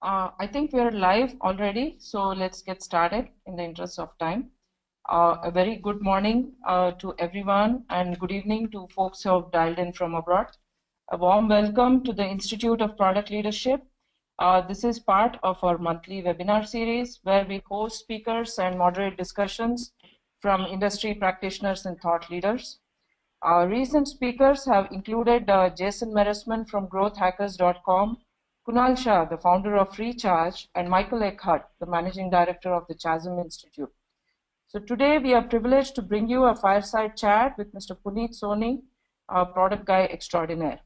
I think we are live already, so let's get started in the interest of time. A very good morning to everyone and good evening to folks who have dialed in from abroad. A warm welcome to the Institute of Product Leadership. This is part of our monthly webinar series where we host speakers and moderate discussions from industry practitioners and thought leaders. Our recent speakers have included Jason Meresman from growthhackers.com, Kunal Shah, the founder of FreeCharge, and Michael Eckhart, the managing director of the Chasm Institute. So today we are privileged to bring you a fireside chat with Mr. Punit Soni, a product guy extraordinaire.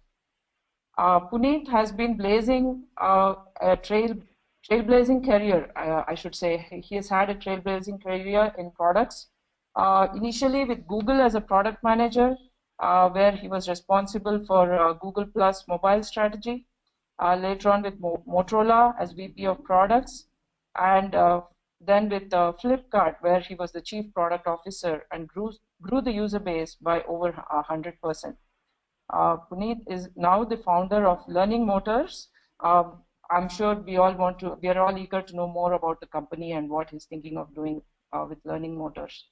Punit has been blazing a trailblazing career, I should say. He has had a trailblazing career in products, initially with Google as a product manager, where he was responsible for Google Plus mobile strategy. Later on with Motorola as VP of products, and then with Flipkart, where he was the chief product officer and grew the user base by over 100%. Punit is now the founder of Learning Motors. I'm sure we are all eager to know more about the company and what he's thinking of doing with Learning Motors.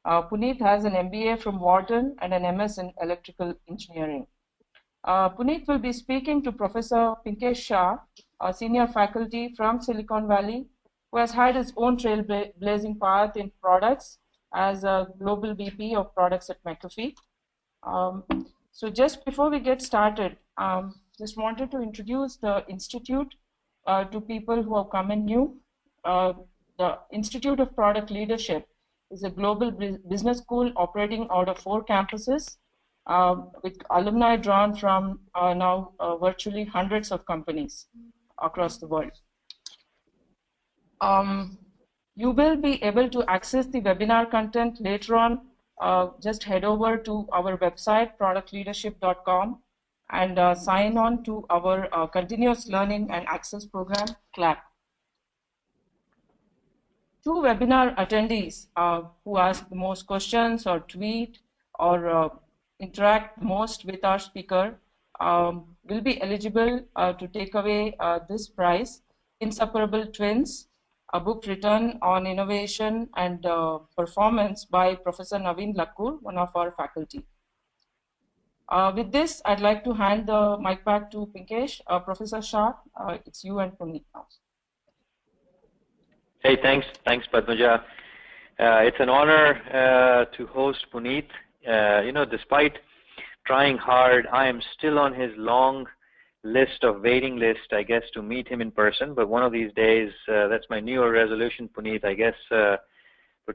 Punit has an MBA from Wharton and an MS in electrical engineering. Punit will be speaking to Professor Pinkskin Shah, a senior faculty from Silicon Valley, who has had his own trailblazing path in products as a global VP of products at McAfee. So just before we get started, just wanted to introduce the Institute to people who have come in new. The Institute of Product Leadership is a global business school operating out of 4 campuses. With alumni drawn from now virtually hundreds of companies across the world. You will be able to access the webinar content later on. Just head over to our website, productleadership.com, and sign on to our continuous learning and access program, CLAP. 2 webinar attendees who ask the most questions or tweet or interact most with our speaker will be eligible to take away this prize, Inseparable Twins, a book written on innovation and performance by Professor Naveen Lakkur, one of our faculty. With this, I'd like to hand the mic back to Pinkesh. Professor Shah, it's you and Punit now. Hey, thanks Padmaja. It's an honor to host Punit. Despite trying hard, I am still on his long waiting list, I guess, to meet him in person. But one of these days, that's my New Year resolution, Punit, I guess, for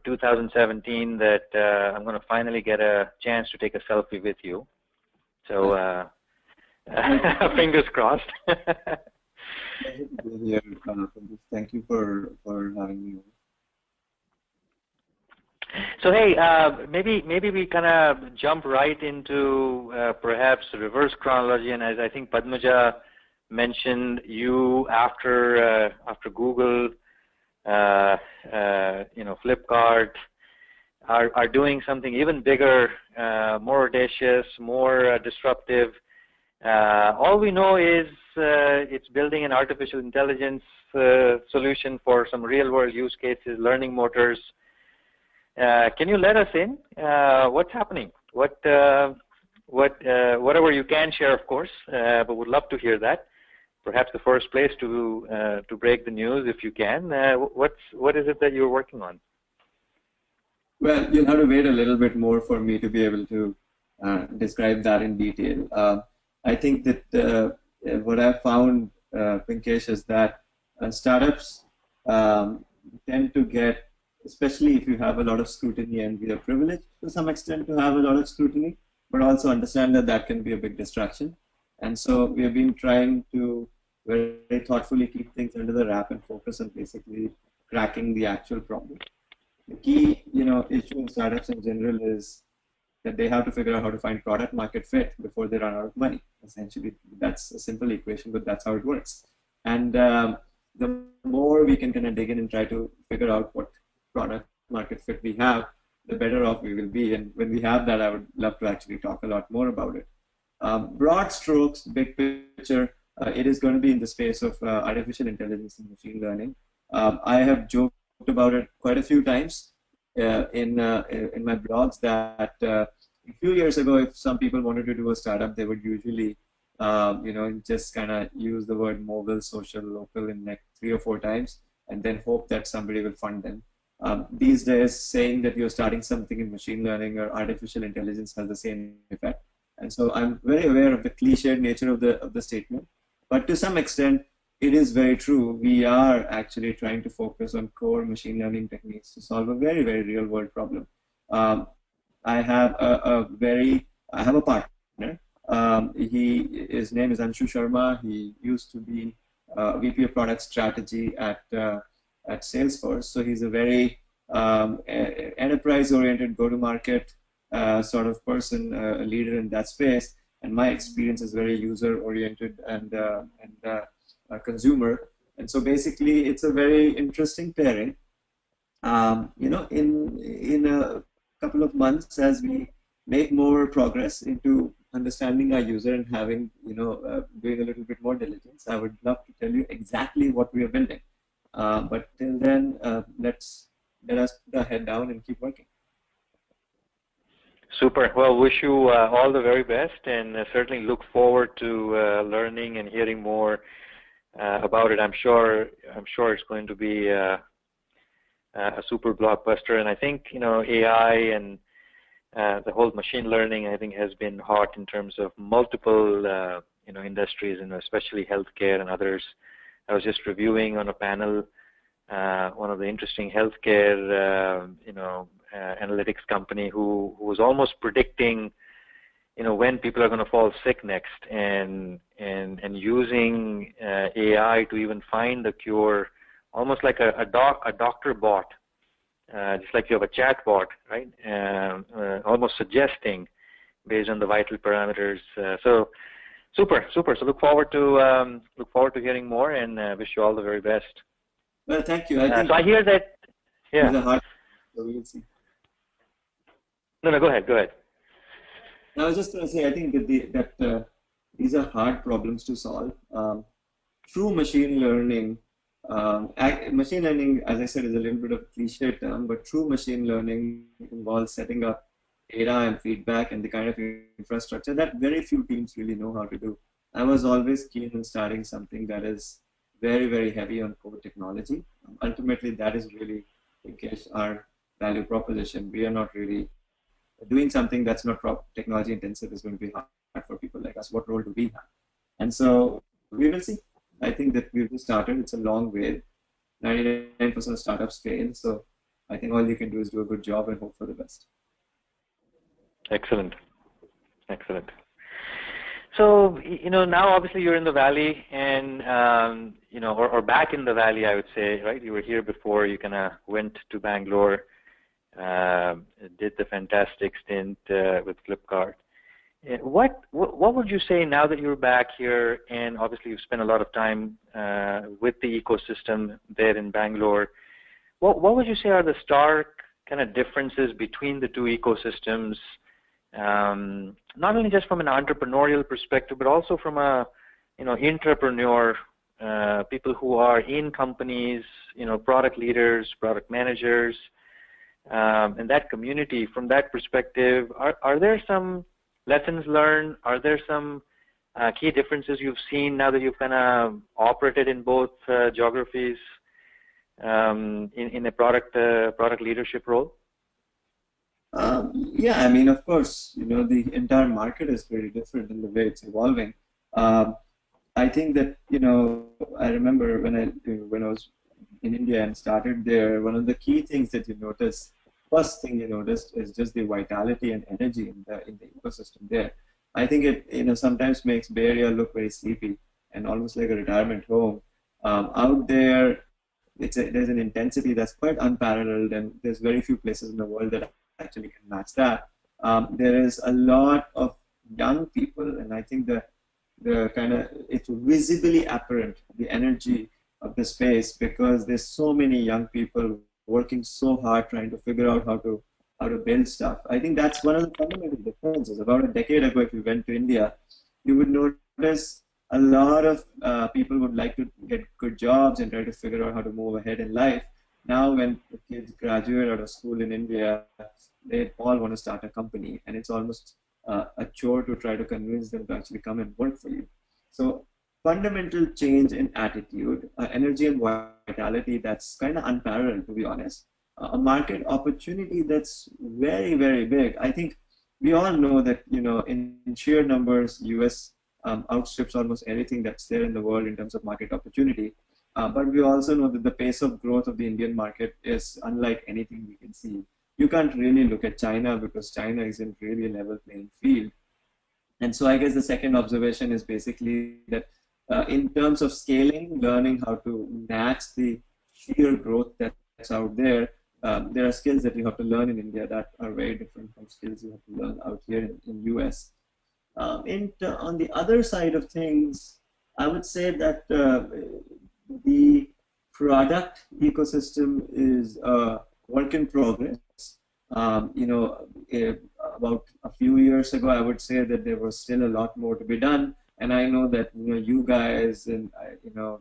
2017, that I'm going to finally get a chance to take a selfie with you. So, fingers crossed. Thank you for having me. So hey, maybe we kind of jump right into perhaps reverse chronology, and as I think Padmaja mentioned, you after Google, Flipkart are doing something even bigger, more audacious, more disruptive. All we know is it's building an artificial intelligence solution for some real-world use cases, Learning Motors. Can you let us in? What's happening? Whatever you can share, of course, but would love to hear that. Perhaps the first place to break the news, if you can. What is it that you're working on? Well, you'll have to wait a little bit more for me to be able to describe that in detail. I think that what I've found, Pinkesh, is that startups tend to get, especially if you have a lot of scrutiny, and we are privileged to some extent to have a lot of scrutiny, but also understand that that can be a big distraction. And so we have been trying to very thoughtfully keep things under the wrap and focus on basically cracking the actual problem. The key, issue in startups in general is that they have to figure out how to find product market fit before they run out of money. Essentially, that's a simple equation, but that's how it works. And the more we can kind of dig in and try to figure out what product market fit we have, the better off we will be. And when we have that, I would love to actually talk a lot more about it. Broad strokes, big picture, it is going to be in the space of artificial intelligence and machine learning. I have joked about it quite a few times in my blogs that a few years ago, if some people wanted to do a startup, they would usually just kind of use the word mobile, social, local in like 3 or 4 times, and then hope that somebody will fund them. These days, saying that you're starting something in machine learning or artificial intelligence has the same effect. And so I'm very aware of the cliched nature of the statement, but to some extent, it is very true. We are actually trying to focus on core machine learning techniques to solve a very, very real world problem. I have I have a partner. His name is Anshu Sharma. He used to be VP of Product Strategy at Salesforce. So he's a very enterprise-oriented, go-to-market sort of person, a leader in that space. And my experience is very user-oriented and a consumer. And so basically, it's a very interesting pairing. In a couple of months, as we make more progress into understanding our user and having, doing a little bit more diligence, I would love to tell you exactly what we are building. But till then, let us put our head down and keep working. Super. Well, wish you all the very best, and certainly look forward to learning and hearing more about it. I'm sure it's going to be a super blockbuster, and I think AI and the whole machine learning, I think, has been hot in terms of multiple industries, and especially healthcare and others. I was just reviewing on a panel one of the interesting healthcare analytics company who was almost predicting when people are going to fall sick next, and using AI to even find the cure, almost like a doctor bot, just like you have a chat bot, right? Almost suggesting based on the vital parameters. So super. So look forward to hearing more, and wish you all the very best. Well, thank you. So I hear that. Yeah. So we will see. No, go ahead. I was just going to say, I think that these are hard problems to solve. True machine learning, as I said, is a little bit of a cliche term, but true machine learning involves setting up data and feedback and the kind of infrastructure that very few teams really know how to do. I was always keen on starting something that is very, very heavy on core technology. Ultimately, that is really, in case, our value proposition. We are not really doing something that's not technology intensive is going to be hard for people like us. What role do we have? And so we will see. I think that we've just started. It's a long way. 99% of startups fail. So I think all you can do is do a good job and hope for the best. Excellent. So, now obviously you're in the Valley, and, or back in the Valley, I would say, right? You were here before, you kind of went to Bangalore, did the fantastic stint with Flipkart. What would you say now that you're back here, and obviously you've spent a lot of time with the ecosystem there in Bangalore, what would you say are the stark kind of differences between the two ecosystems, not only just from an entrepreneurial perspective, but also from a entrepreneur, people who are in companies, product leaders, product managers, and that community. From that perspective, are there some lessons learned? Are there some key differences you've seen now that you've kind of operated in both geographies in a product leadership role? Yeah, I mean, of course, the entire market is very different in the way it's evolving. I think that, I remember when I was in India and started there, one of the key things that first thing you noticed is just the vitality and energy in the ecosystem there. I think it, sometimes makes Bay Area look very sleepy and almost like a retirement home. Out there, there's an intensity that's quite unparalleled, and there's very few places in the world that actually can match that. There is a lot of young people, and I think that it's visibly apparent, the energy of the space, because there's so many young people working so hard trying to figure out how to build stuff. I think that's one of the fundamental differences. About a decade ago, if you went to India, you would notice a lot of people would like to get good jobs and try to figure out how to move ahead in life. Now, when kids graduate out of school in India, they all want to start a company, and it's almost a chore to try to convince them to actually come and work for you. So, fundamental change in attitude, energy, and vitality that's kind of unparalleled, to be honest. A market opportunity that's very, very big. I think we all know that, in sheer numbers, US outstrips almost anything that's there in the world in terms of market opportunity. But we also know that the pace of growth of the Indian market is unlike anything we can see. You can't really look at China because China isn't really a level playing field. And so I guess the second observation is basically that in terms of scaling, learning how to match the sheer growth that's out there, there are skills that you have to learn in India that are very different from skills you have to learn out here in US. On the other side of things, I would say that the product ecosystem is a work in progress. About a few years ago, I would say that there was still a lot more to be done. And I know that you guys and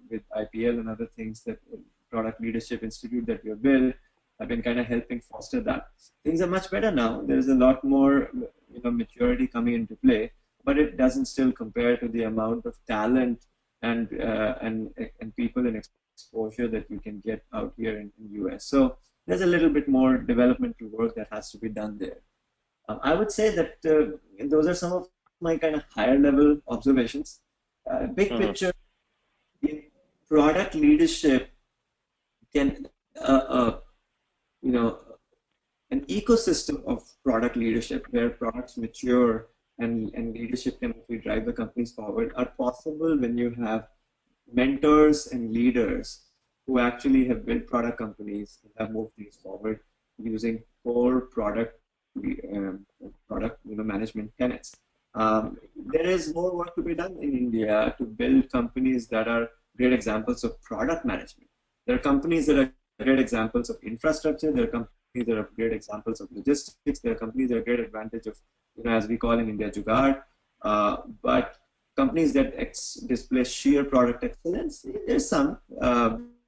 with IPL and other things, that Product Leadership Institute that you built, have been kind of helping foster that. Things are much better now. There's a lot more maturity coming into play, but it doesn't still compare to the amount of talent and people and exposure that you can get out here in US. So there's a little bit more developmental work that has to be done there. I would say that those are some of my kind of higher level observations. Big picture, in product leadership can an ecosystem of product leadership where products mature and leadership can actually drive the companies forward are possible when you have mentors and leaders who actually have built product companies and have moved these forward using core product management tenets. There is more work to be done in India to build companies that are great examples of product management. There are companies that are great examples of infrastructure. There are companies that are great examples of logistics. There are companies that are great advantage of, as we call in India, jugaad. But companies that display sheer product excellence, there's some,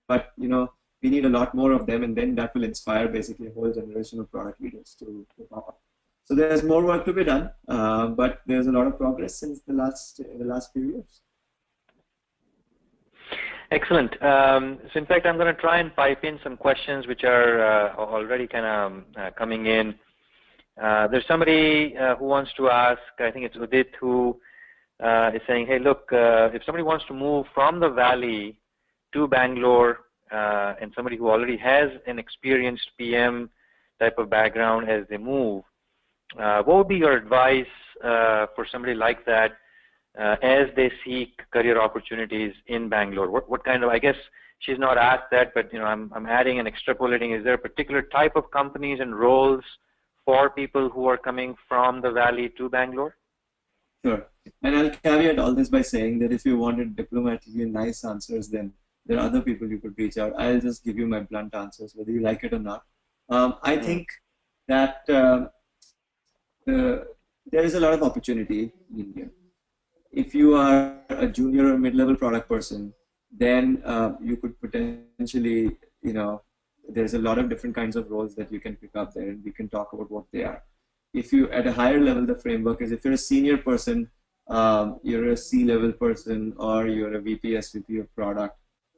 but we need a lot more of them, and then that will inspire basically a whole generation of product leaders to pop up. So there's more work to be done, but there's a lot of progress since the last few years. Excellent. So in fact, I'm going to try and pipe in some questions which are already kind of coming in. There's somebody who wants to ask, I think it's Udit, who is saying, hey, look, if somebody wants to move from the Valley to Bangalore, and somebody who already has an experienced PM type of background as they move, what would be your advice for somebody like that as they seek career opportunities in Bangalore? What kind of, I guess she's not asked that, but I'm adding and extrapolating. Is there a particular type of companies and roles for people who are coming from the Valley to Bangalore? Sure. And I'll caveat all this by saying that if you wanted diplomatically nice answers, then there are other people you could reach out. I'll just give you my blunt answers, whether you like it or not. I think that there is a lot of opportunity in India. If you are a junior or mid-level product person, then you could potentially, there's a lot of different kinds of roles that you can pick up there, and we can talk about what they are. If you, at a higher level, the framework is if you're a senior person, you're a C-level person, or you're a VP, SVP of product,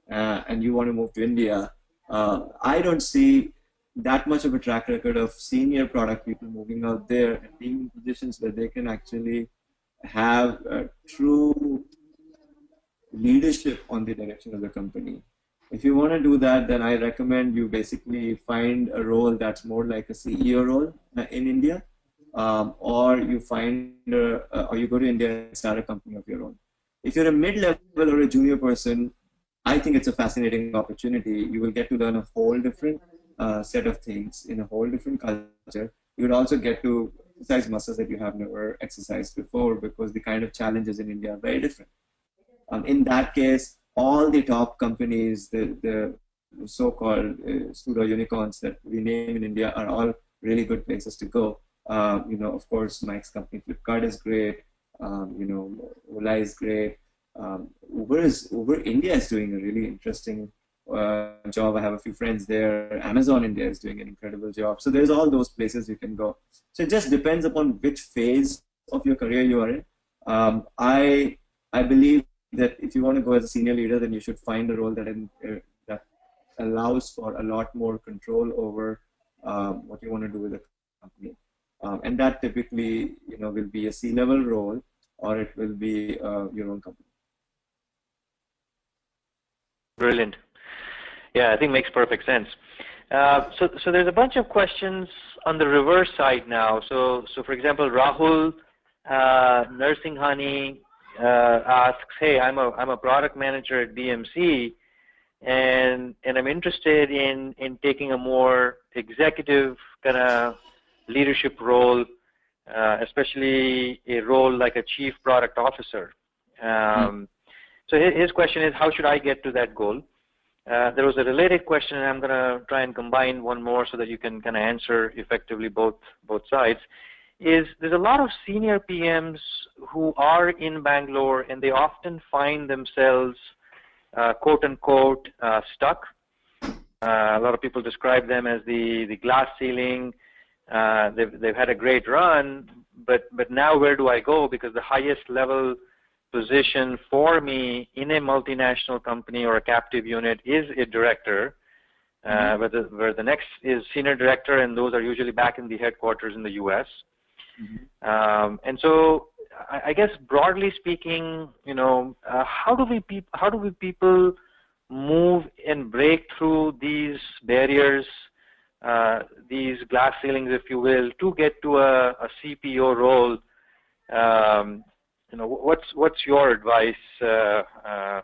and you want to move to India, I don't see that much of a track record of senior product people moving out there and being in positions where they can actually have true leadership on the direction of the company. If you want to do that, then I recommend you basically find a role that's more like a CEO role in India, or you or you go to India and start a company of your own. If you're a mid-level or a junior person, I think it's a fascinating opportunity. You will get to learn a whole different set of things in a whole different culture. You would also get to exercise muscles that you have never exercised before, because the kind of challenges in India are very different. In that case, all the top companies, the so-called pseudo unicorns that we name in India, are all really good places to go. Of course, Mike's company Flipkart is great. Ola is great. Uber India is doing a really interesting job. I have a few friends there. Amazon India is doing an incredible job. So there's all those places you can go. So it just depends upon which phase of your career you are in. I believe that if you want to go as a senior leader, then you should find a role that allows for a lot more control over what you want to do with a company. And that typically, will be a C-level role, or it will be your own company. Brilliant. Yeah, I think makes perfect sense. So there's a bunch of questions on the reverse side now. So for example, Rahul Nursing Honey asks, hey, I'm a product manager at BMC, and I'm interested in taking a more executive kind of leadership role, especially a role like a chief product officer. So his question is, how should I get to that goal? There was a related question, and I'm going to try and combine one more so that you can kind of answer effectively both sides. There's a lot of senior PMs who are in Bangalore, and they often find themselves, quote unquote, stuck. A lot of people describe them as the glass ceiling. They've had a great run, but now where do I go? Because the highest level position for me in a multinational company or a captive unit is a director, where the next is senior director, and those are usually back in the headquarters in the U.S. And so I guess broadly speaking, how do we people move and break through these barriers, these glass ceilings, if you will, to get to a CPO role? What's your advice? How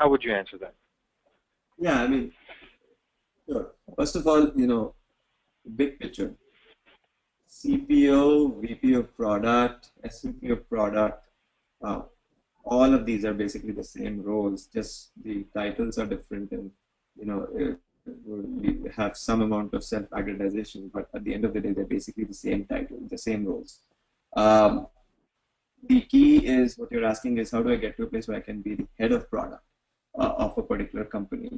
would you answer that? Yeah, I mean, sure. First of all, big picture. CPO, VP of product, SVP of product, all of these are basically the same roles, just the titles are different, and we have some amount of self-aggregation, but at the end of the day, they're basically the same title, the same roles. The key is, what you're asking is, how do I get to a place where I can be the head of product of a particular company?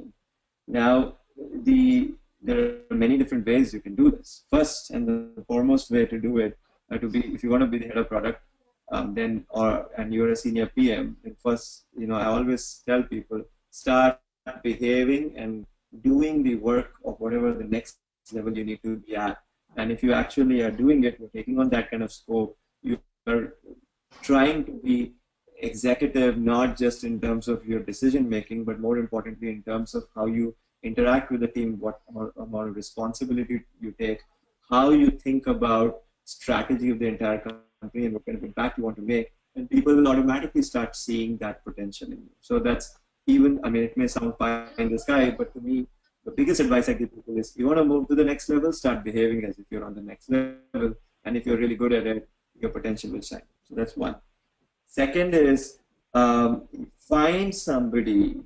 Now, there are many different ways you can do this. First and the foremost way to do it, if you want to be the head of product, and you're a senior PM, then first, I always tell people, start behaving and doing the work of whatever the next level you need to be at. And if you actually are doing it, you're taking on that kind of scope, you are trying to be executive, not just in terms of your decision making, but more importantly in terms of how you interact with the team, what amount of responsibility you take, how you think about strategy of the entire company and what kind of impact you want to make, and people will automatically start seeing that potential in you. So that's it may sound pie in the sky, but to me, the biggest advice I give people is, you want to move to the next level, start behaving as if you're on the next level, and if you're really good at it, your potential will shine. So that's one. Second is, find somebody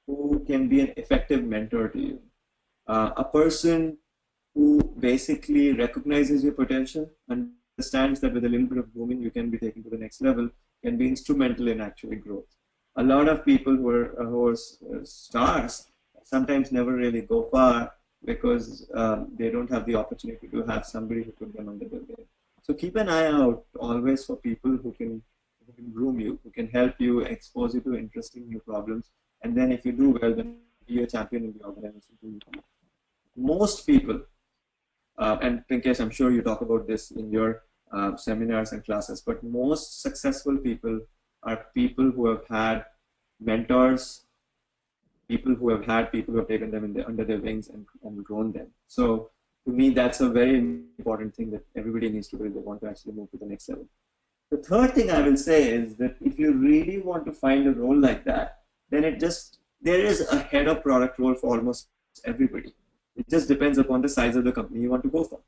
who can be an effective mentor to you. A person who basically recognizes your potential, understands that with a little bit of grooming you can be taken to the next level, can be instrumental in actually growth. A lot of people who are stars sometimes never really go far because they don't have the opportunity to have somebody who put them under their wing. So keep an eye out always for people who can groom you, who can help you, expose you to interesting new problems, and then if you do well, then be a champion in the organization. Most people, and Pinkesh, I'm sure you talk about this in your seminars and classes, but most successful people are people who have had mentors, people who have taken them under their wings and grown them. So to me, that's a very important thing that everybody needs to do if they want to actually move to the next level. The third thing I will say is that if you really want to find a role like that, then there is a head of product role for almost everybody. It just depends upon the size of the company you want to go for.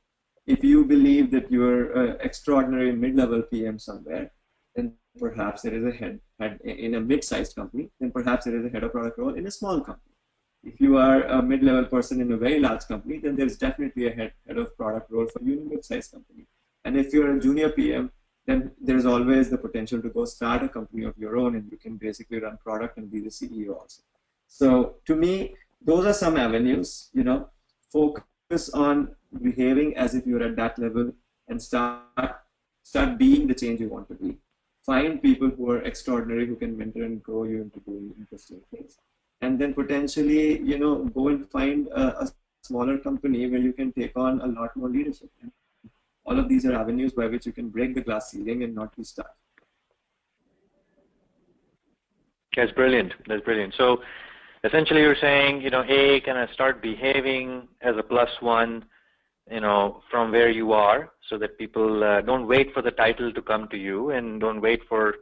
If you believe that you're an extraordinary mid-level PM somewhere, then perhaps there is a head in a mid-sized company, then perhaps there is a head of product role in a small company. If you are a mid-level person in a very large company, then there's definitely a head of product role for you in a mid-sized company. And if you're a junior PM, then there's always the potential to go start a company of your own, and you can basically run product and be the CEO also. So to me, those are some avenues. Focus on behaving as if you're at that level and start being the change you want to be. Find people who are extraordinary, who can mentor and grow you into doing interesting things. And then potentially, go and find a smaller company where you can take on a lot more leadership. All of these are avenues by which you can break the glass ceiling and not be stuck. That's brilliant. That's brilliant. So essentially you're saying, A, kind of start behaving as a plus one, from where you are, so that people don't wait for the title to come to you and don't wait for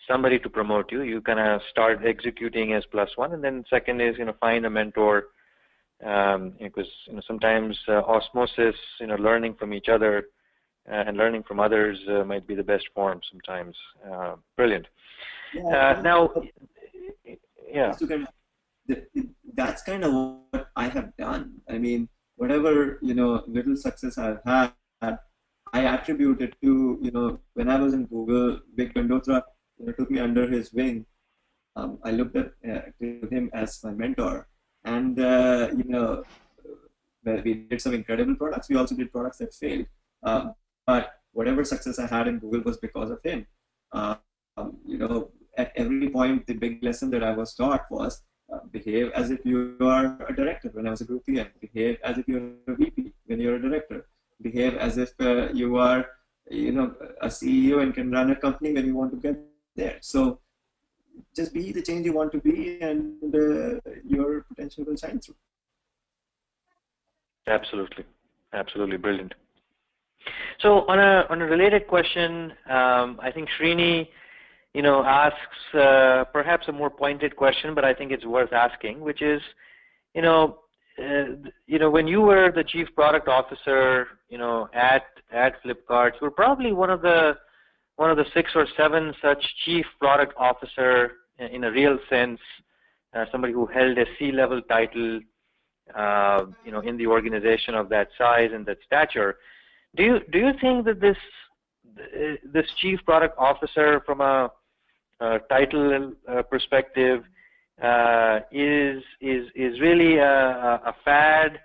somebody to promote you. You kind of start executing as plus one. And then second is, find a mentor, because sometimes osmosis, learning from each other and learning from others might be the best form sometimes. Brilliant. Now, yeah. That's kind of what I have done. I mean, whatever little success I've had, I attribute it to when I was in Google, Vic Gandotra took me under his wing. I looked at to him as my mentor, and we did some incredible products. We also did products that failed, but whatever success I had in Google was because of him. At every point, the big lesson that I was taught was behave as if you are a director. When I was a group PM, behave as if you're a VP when you're a director. Behave as if you are, a CEO and can run a company when you want to get there. So just be the change you want to be, and your potential will shine through. Absolutely, absolutely brilliant. So on a related question, I think Srini, asks perhaps a more pointed question, but I think it's worth asking, which is, when you were the chief product officer, at Flipkart, you were probably one of the 6 or 7 such chief product officer in a real sense, somebody who held a C-level title, in the organization of that size and that stature. Do you think that this chief product officer, from a title perspective, is really a fad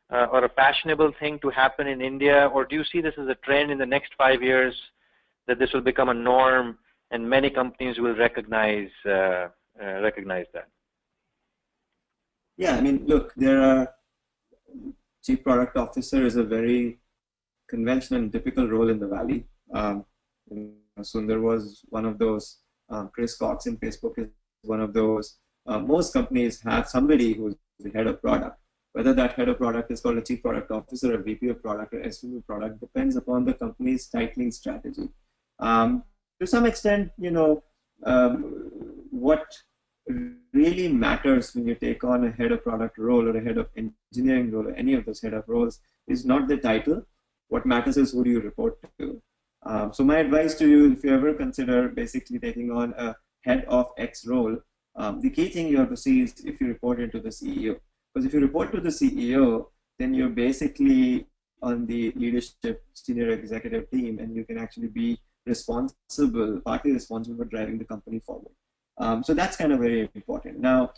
or a fashionable thing to happen in India, or do you see this as a trend in the next 5 years that this will become a norm and many companies will recognize that? Yeah, I mean, look, chief product officer is a very conventional and typical role in the Valley. Sundar was one of those. Chris Cox in Facebook is one of those. Most companies have somebody who's the head of product. Whether that head of product is called a chief product officer, a VP of product, or SVP of product depends upon the company's titling strategy. To some extent, what really matters when you take on a head of product role or a head of engineering role or any of those head of roles is not the title. What matters is who do you report to. So my advice to you, if you ever consider basically taking on a head of X role, the key thing you have to see is if you report into the CEO. Because if you report to the CEO, then you're basically on the leadership senior executive team, and you can actually be partly responsible for driving the company forward. So that's kind of very important. Now,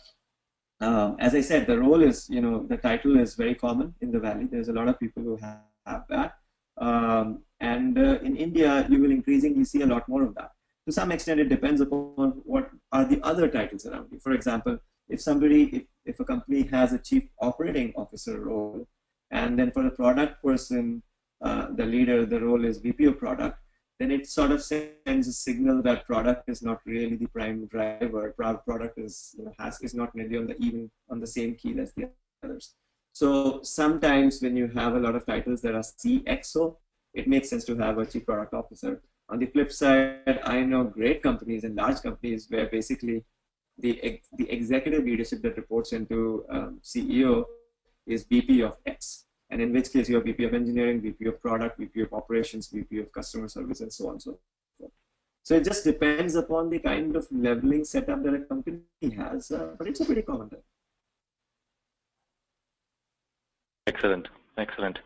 as I said, the role is, the title is very common in the Valley. There's a lot of people who have that. And in India, you will increasingly see a lot more of that. To some extent, it depends upon what are the other titles around you. For example, if a company has a chief operating officer role, and then for the product person, the leader, the role is VP of product, then it sort of sends a signal that product is not really the prime driver. Product is not really on the same key as the others. So sometimes when you have a lot of titles that are CXO, it makes sense to have a chief product officer. On the flip side, I know great companies and large companies where basically the executive leadership that reports into CEO is VP of X. And in which case you have VP of engineering, VP of product, VP of operations, VP of customer service, and so on and so forth. So it just depends upon the kind of leveling setup that a company has, but it's a pretty common thing. Excellent, excellent.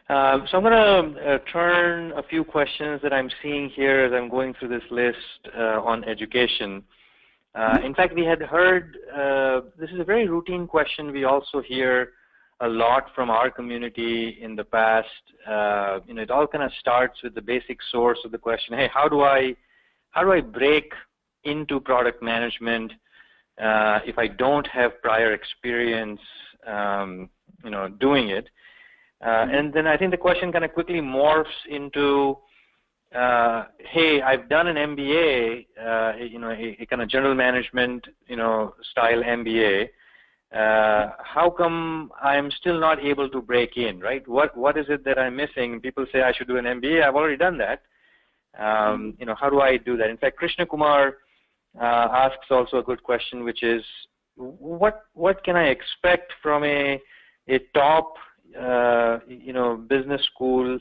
So I'm going to turn a few questions that I'm seeing here as I'm going through this list on education. In fact, we had heard, this is a very routine question we also hear a lot from our community in the past. It all kind of starts with the basic source of the question, hey, how do I break into product management if I don't have prior experience doing it? And then I think the question kind of quickly morphs into, hey, I've done an MBA, a kind of general management, style MBA. How come I'm still not able to break in, right? What is it that I'm missing? People say I should do an MBA. I've already done that. How do I do that? In fact, Krishna Kumar asks also a good question, which is, what can I expect from a top, business school?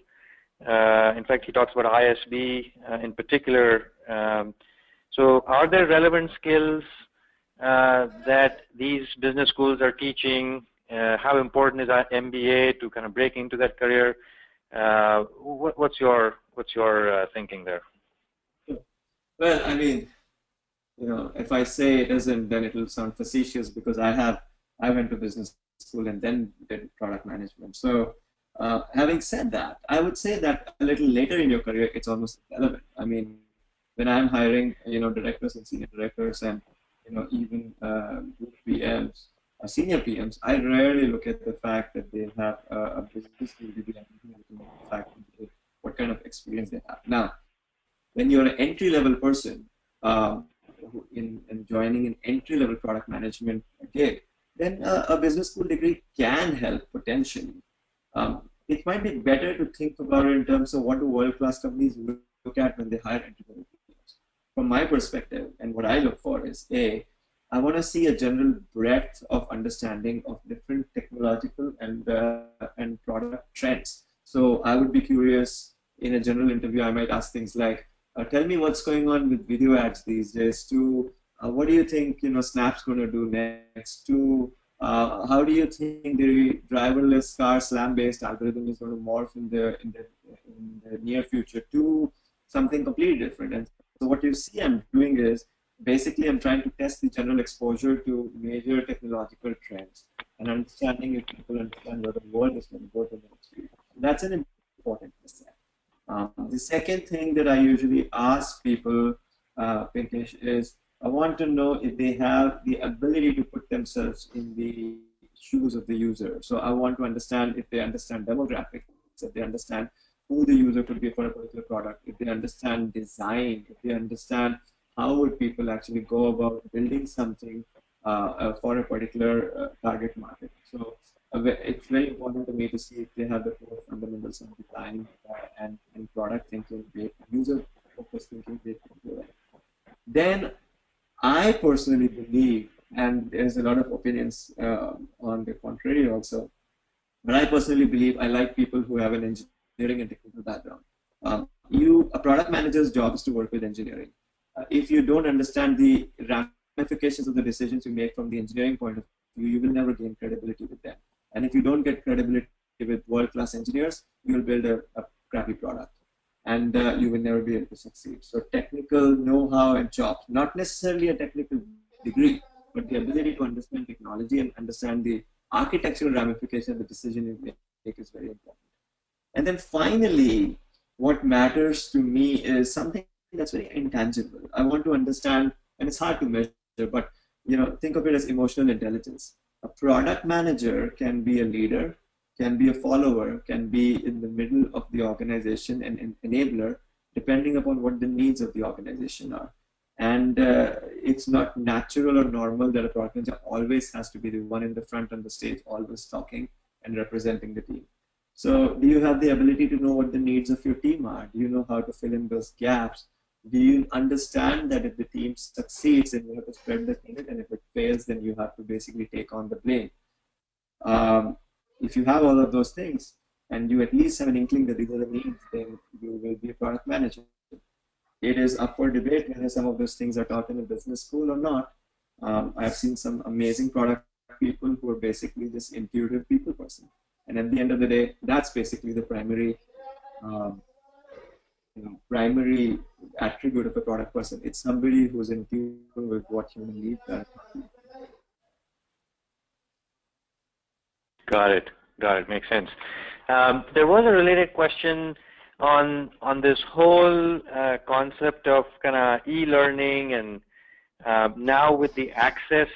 In fact, he talks about ISB in particular. So are there relevant skills that these business schools are teaching? How important is our MBA to kind of break into that career? What's your thinking there? Well, I mean, if I say it isn't, then it will sound facetious because I went to business school and then did product management. So having said that, I would say that a little later in your career, it's almost irrelevant. I mean, when I'm hiring, directors and senior directors and, even PMs, senior PMs, I rarely look at the fact that they have a business school degree and the fact what kind of experience they have. Now, when you're an entry-level person in joining an entry-level product management gig, then a business school degree can help potentially. It might be better to think about it in terms of what do world-class companies look at when they hire entry-level PMs. From my perspective, and what I look for is, I want to see a general breadth of understanding of different technological and product trends. So I would be curious in a general interview, I might ask things like, tell me what's going on with video ads these days, to what do you think Snap's going to do next, to how do you think the driverless car SLAM-based algorithm is going to morph in the near future to something completely different. And so what you see I'm doing is basically I'm trying to test the general exposure to major technological trends and understanding if people understand where the world is going to go to the next few years. That's an important step. The second thing that I usually ask people, Pinkesh, is I want to know if they have the ability to put themselves in the shoes of the user. So I want to understand if they understand demographics, if they understand who the user could be for a particular product, if they understand design, if they understand how would people actually go about building something for a particular target market. So it's very important to me to see if they have the core fundamentals of design and product thinking, user-focused thinking. Then I personally believe, and there's a lot of opinions on the contrary also, but I personally believe I like people who have an engineering and technical background. A product manager's job is to work with engineering. If you don't understand the ramifications of the decisions you make from the engineering point of view, you will never gain credibility with them. And if you don't get credibility with world-class engineers, you will build a crappy product. And you will never be able to succeed. So technical know-how and chops, not necessarily a technical degree, but the ability to understand technology and understand the architectural ramification of the decision you make is very important. And then finally, what matters to me is something that's very intangible. I want to understand, and it's hard to measure, but think of it as emotional intelligence. A product manager can be a leader, can be a follower, can be in the middle of the organization and an enabler, depending upon what the needs of the organization are. And it's not natural or normal that a product manager always has to be the one in the front on the stage, always talking and representing the team. So do you have the ability to know what the needs of your team are? Do you know how to fill in those gaps? Do you understand that if the team succeeds, then you have to spread the credit, and if it fails, then you have to basically take on the blame? If you have all of those things, and you at least have an inkling that these are the needs, then you will be a product manager. It is up for debate whether some of those things are taught in a business school or not. I've seen some amazing product people who are basically just intuitive people person. And at the end of the day, that's basically the um, primary attribute of a product person. It's somebody who's in tune with what human needs are. Got it. Got it. Makes sense. There was a related question on this whole concept of kind of e-learning, and now with the access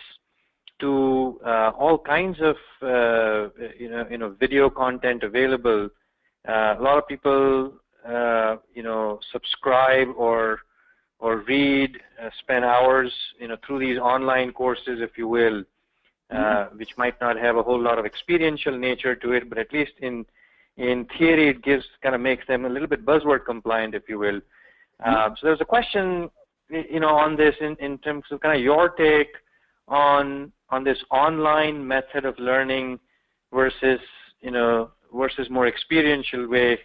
to all kinds of video content available, a lot of people subscribe or read, spend hours through these online courses, if you will. Which might not have a whole lot of experiential nature to it, but at least in theory, it kind of makes them a little bit buzzword compliant, if you will. So there's a question, on this in terms of kind of your take on this online method of learning versus more experiential way.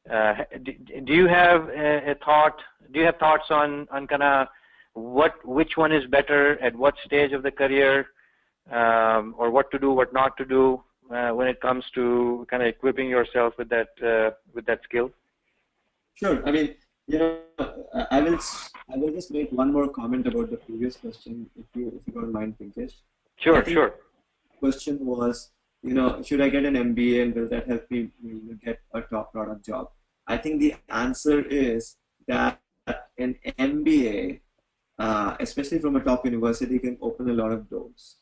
Do you have a thought? Do you have thoughts on kind of which one is better at what stage of the career, or what to do, what not to do when it comes to kind of equipping yourself with that skill? Sure. I mean, I will just make one more comment about the previous question, if you don't mind, Pinkesh. Sure. The question was, should I get an MBA and will that help me get a top product job? I think the answer is that an MBA, especially from a top university, can open a lot of doors.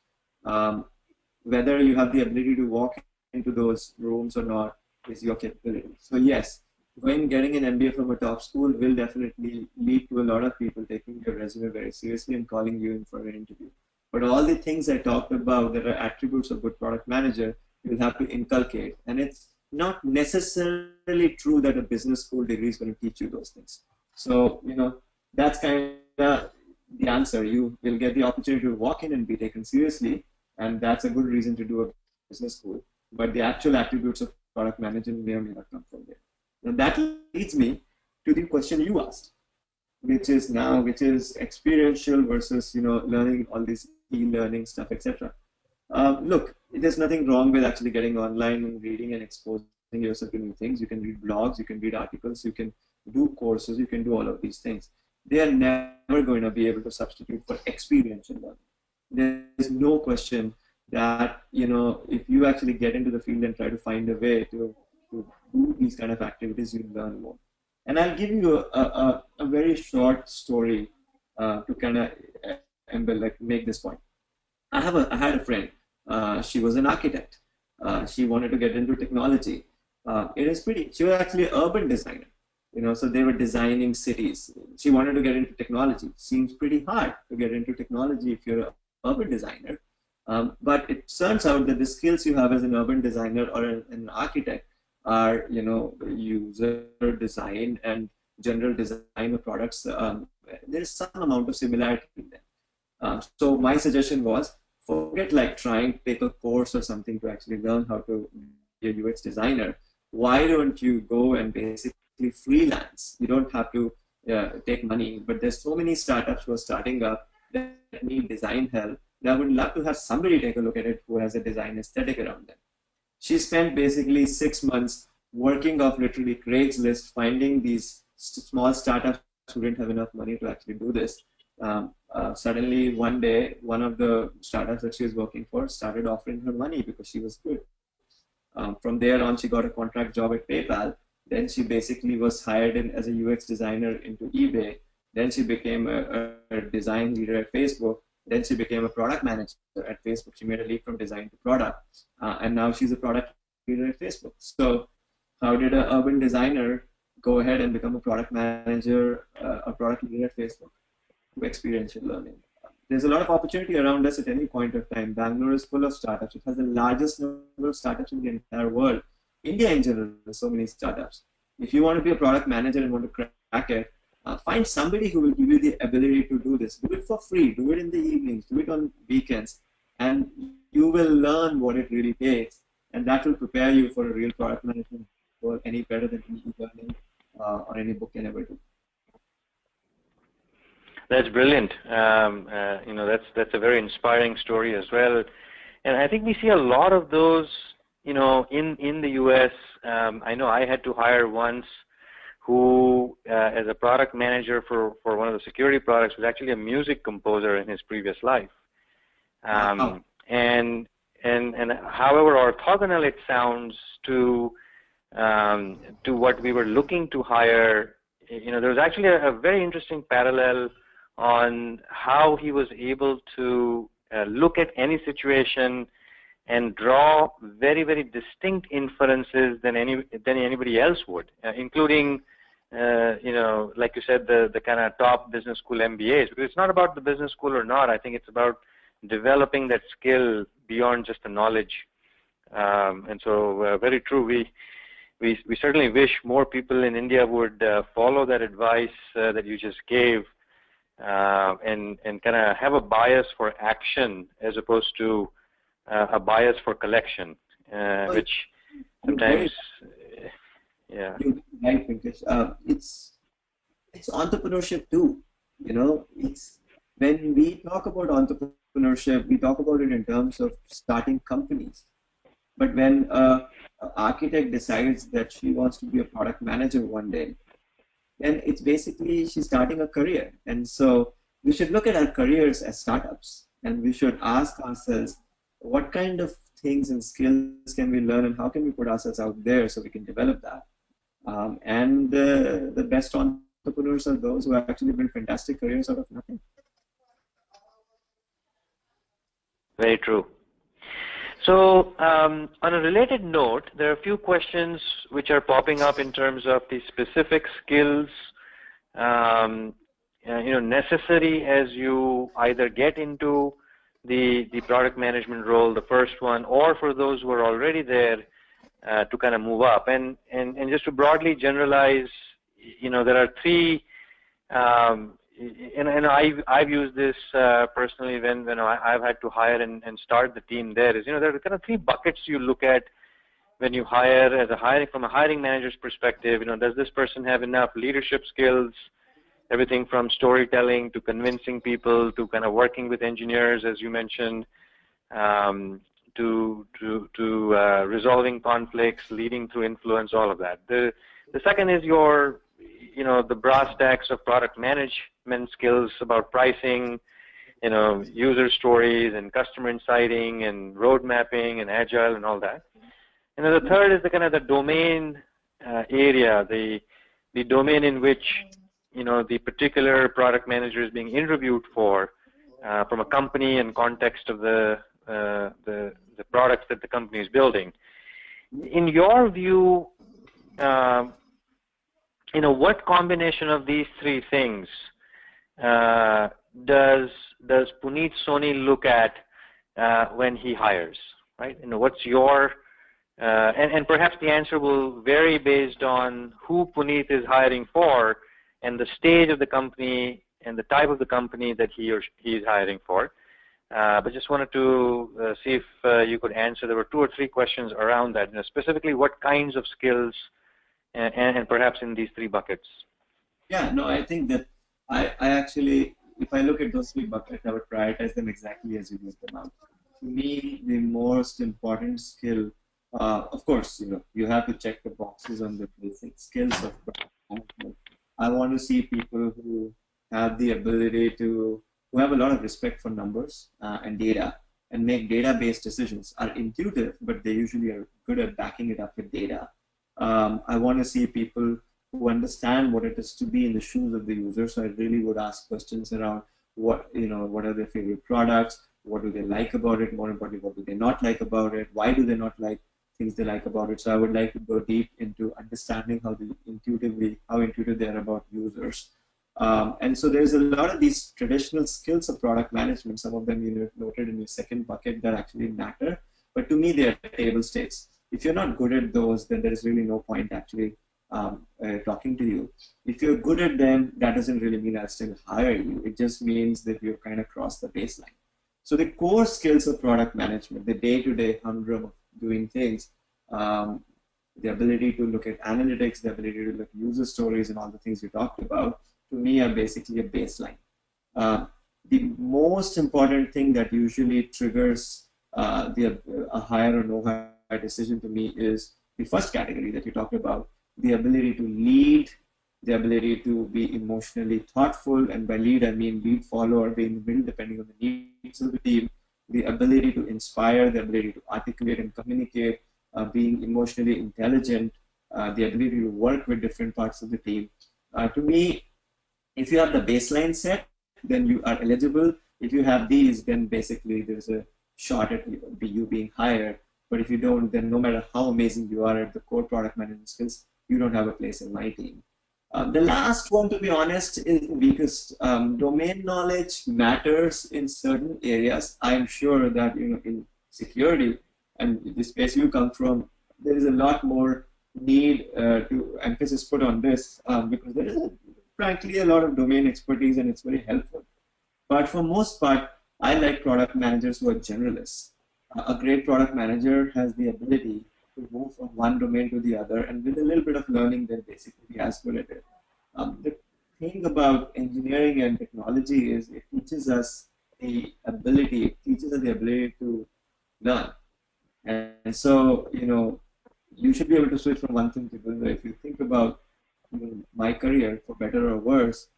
Whether you have the ability to walk into those rooms or not is your capability. So yes, getting an MBA from a top school will definitely lead to a lot of people taking your resume very seriously and calling you in for an interview. But all the things I talked about that are attributes of good product manager, you'll have to inculcate. And it's not necessarily true that a business school degree is going to teach you those things. So, that's kind of the answer. You will get the opportunity to walk in and be taken seriously, and that's a good reason to do a business school. But the actual attributes of product management may or may not come from there. And that leads me to the question you asked, which is experiential versus learning all this e-learning stuff, etc. Look, there's nothing wrong with actually getting online and reading and exposing yourself to new things. You can read blogs, you can read articles, you can do courses, you can do all of these things. They are never going to be able to substitute for experiential learning. There's no question that if you actually get into the field and try to find a way to do these kind of activities, you learn more. And I'll give you a very short story to kind of make this point. I had a friend. She was an architect. She wanted to get into technology. She was actually an urban designer. So they were designing cities. She wanted to get into technology. Seems pretty hard to get into technology if you're an urban designer. But it turns out that the skills you have as an urban designer or an architect are, user design and general design of products. There is some amount of similarity in them. So my suggestion was, forget trying to take a course or something to actually learn how to be a UX designer. Why don't you go and basically freelance? You don't have to take money, but there's so many startups who are starting up that need design help. And I would love to have somebody take a look at it who has a design aesthetic around them. She spent basically 6 months working off literally Craigslist, finding these small startups who didn't have enough money to actually do this. Suddenly one day, one of the startups that she was working for started offering her money because she was good. From there on, she got a contract job at PayPal. Then she basically was hired in as a UX designer into eBay. Then she became a design leader at Facebook. Then she became a product manager at Facebook. She made a leap from design to product. And now she's a product leader at Facebook. So how did an urban designer go ahead and become a product manager, a product leader at Facebook? Through experiential learning. There's a lot of opportunity around us at any point of time. Bangalore is full of startups. It has the largest number of startups in the entire world. India in general, there's so many startups. If you want to be a product manager and want to crack it, find somebody who will give you the ability to do this. Do it for free. Do it in the evenings. Do it on weekends. And you will learn what it really takes. And that will prepare you for a real product management role any better than any e-learning or any book can ever do. That's brilliant. That's a very inspiring story as well. And I think we see a lot of those in the US, I know I had to hire once who, as a product manager for one of the security products, was actually a music composer in his previous life. Wow. And however orthogonal it sounds to what we were looking to hire, there was actually a very interesting parallel on how he was able to look at any situation and draw very, very distinct inferences than anybody else would, including, like you said, the kind of top business school MBAs. Because it's not about the business school or not. I think it's about developing that skill beyond just the knowledge. And so, very true. We certainly wish more people in India would follow that advice that you just gave, and kind of have a bias for action as opposed to a bias for collection, which sometimes, yeah. Right, Pinkesh. It's entrepreneurship too. It's when we talk about entrepreneurship, we talk about it in terms of starting companies. But when an architect decides that she wants to be a product manager one day, then it's basically she's starting a career. And so we should look at our careers as startups, and we should ask ourselves, what kind of things and skills can we learn, and how can we put ourselves out there so we can develop that? And the best entrepreneurs are those who actually build fantastic careers out of nothing. Very true. So, on a related note, there are a few questions which are popping up in terms of the specific skills, necessary as you either get into the product management role, the first one, or for those who are already there to kind of move up. And just to broadly generalize, there are three. And I've used this personally when I've had to hire and start the team there. Is there are kind of three buckets you look at when you hire from a hiring manager's perspective. Does this person have enough leadership skills? Everything from storytelling to convincing people to kind of working with engineers, as you mentioned, to resolving conflicts, leading through influence, all of that. The second is your the brass tacks of product management skills about pricing, user stories and customer inciting and road mapping and agile and all that. And then the third is the kind of the domain area, the domain in which the particular product manager is being interviewed for, from a company and context of the products that the company is building. In your view, what combination of these three things does Punit Soni look at when he hires, right? What's your and perhaps the answer will vary based on who Punit is hiring for and the stage of the company and the type of the company that he is hiring for. But just wanted to see if you could answer. There were 2 or 3 questions around that, specifically what kinds of skills and perhaps in these 3 buckets. Yeah, no, I think that I actually, if I look at those 3 buckets, I would prioritize them exactly as you laid them out. To me, the most important skill, of course, you have to check the boxes on the basic skills of product management. I want to see people who have the ability to, who have a lot of respect for numbers and data and make data-based decisions, are intuitive, but they usually are good at backing it up with data. I want to see people who understand what it is to be in the shoes of the user. So I really would ask questions around what are their favorite products, what do they like about it, more importantly, what do they not like about it, why do they not like things they like about it. So I would like to go deep into understanding how intuitive they are about users. And so there's a lot of these traditional skills of product management, some of them you noted in your second bucket, that actually matter. But to me, they are table stakes. If you're not good at those, then there is really no point actually talking to you. If you're good at them, that doesn't really mean I'll still hire you. It just means that you've kind of crossed the baseline. So the core skills of product management, the day-to-day humdrum of doing things, the ability to look at analytics, the ability to look at user stories and all the things you talked about, to me are basically a baseline. The most important thing that usually triggers a hire or no hire decision to me is the first category that you talked about, the ability to lead, the ability to be emotionally thoughtful, and by lead I mean lead, follow, or be in the middle depending on the needs of the team, the ability to inspire, the ability to articulate and communicate, being emotionally intelligent, the ability to work with different parts of the team. To me, if you have the baseline set, then you are eligible. If you have these, then basically there's a shot at you being hired. But if you don't, then no matter how amazing you are at the core product management skills, you don't have a place in my team. The last one, to be honest, is the weakest. Domain knowledge matters in certain areas. I'm sure that in security and the space you come from, there is a lot more need to emphasis put on this because there is frankly a lot of domain expertise and it's very helpful. But for most part, I like product managers who are generalists. A great product manager has the ability to move from one domain to the other, and with a little bit of learning, they're basically as good at it. The thing about engineering and technology is it teaches us the ability to learn. And so, you should be able to switch from one thing to the other. If you think about my career, for better or worse,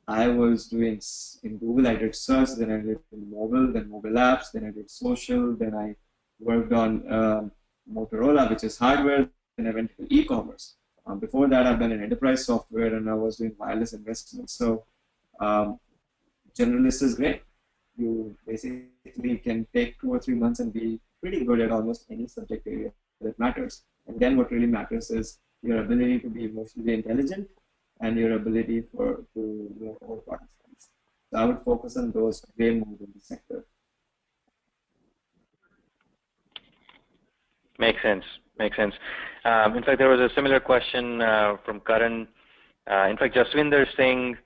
I was doing in Google, I did search, then I did mobile, then mobile apps, then I did social, then I worked on Motorola, which is hardware, then I went to e-commerce. Before that, I've done in enterprise software, and I was doing wireless investments. So, generalist is great. You basically can take 2 or 3 months and be pretty good at almost any subject area that matters. And then what really matters is your ability to be emotionally intelligent and your ability to know all product lines. So I would focus on those way more in the sector. Makes sense. Makes sense. In fact, there was a similar question from Karan. In fact, Jaswinder Singh